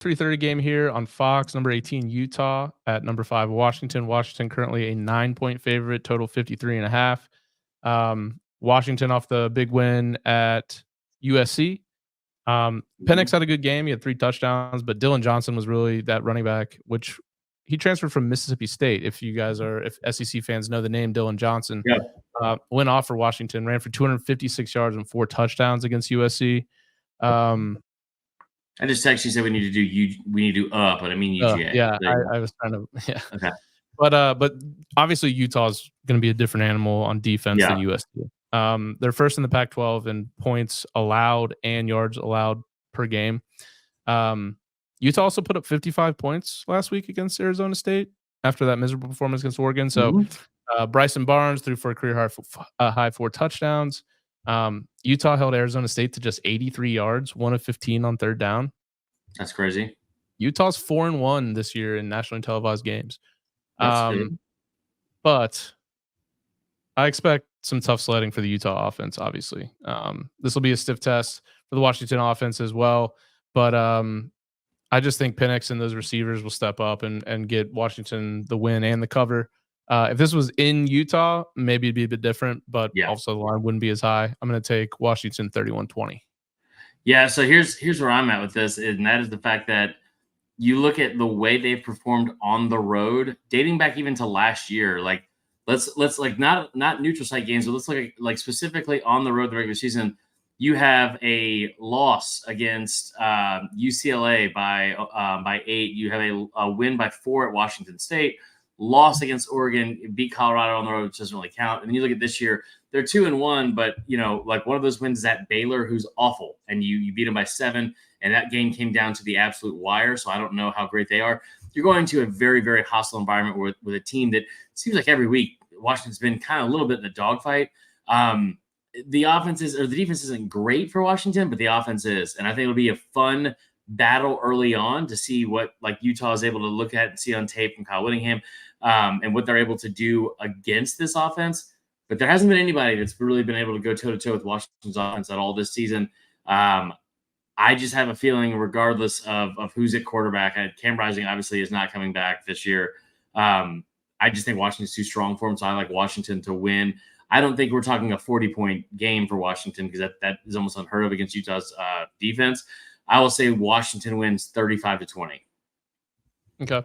3:30 game here on Fox. Number 18, Utah at number 5, Washington. Washington currently a 9-point favorite, total 53.5. Washington off the big win at USC. Penix had a good game. He had 3 touchdowns, but Dylan Johnson was really that running back, which he transferred from Mississippi State. If SEC fans know the name Dylan Johnson, went off for Washington, ran for 256 yards and 4 touchdowns against USC. I just texted you said we need to do but I mean UGA. Yeah, I was trying to Okay. But obviously Utah's going to be a different animal on defense than USC. They're first in the Pac-12 in points allowed and yards allowed per game. Utah also put up 55 points last week against Arizona State after that miserable performance against Oregon. So Bryson Barnes threw for a career high 4 touchdowns. Utah held Arizona State to just 83 yards, 1 of 15 on third down. That's crazy. Utah's 4-1 this year in nationally televised games. But I expect some tough sledding for the Utah offense, obviously. This will be a stiff test for the Washington offense as well. But I just think Penix and those receivers will step up and get Washington the win and the cover. If this was in Utah, maybe it'd be a bit different, but also the line wouldn't be as high. I'm going to take Washington 31-20. Yeah, so here's where I'm at with this, and that is the fact that you look at the way they've performed on the road, dating back even to last year. Like let's like not neutral site games, but let's look at like specifically on the road the regular season. You have a loss against UCLA by 8. You have a win by 4 at Washington State. Loss against Oregon, beat Colorado on the road, which doesn't really count. And then you look at this year, they're 2-1, but like one of those wins is at Baylor, who's awful, and you beat them by 7, and that game came down to the absolute wire. So I don't know how great they are. You're going to a very, very hostile environment with a team that seems like every week Washington's been kind of a little bit in the dogfight. The defense isn't great for Washington, but the offense is, and I think it'll be a fun battle early on to see what like Utah is able to look at and see on tape from Kyle Wittinhgam. And what they're able to do against this offense. But there hasn't been anybody that's really been able to go toe-to-toe with Washington's offense at all this season. I just have a feeling, regardless of who's at quarterback, Cam Rising obviously is not coming back this year. I just think Washington's too strong for him, so I like Washington to win. I don't think we're talking a 40-point game for Washington because that is almost unheard of against Utah's defense. I will say Washington wins 35-20. Okay.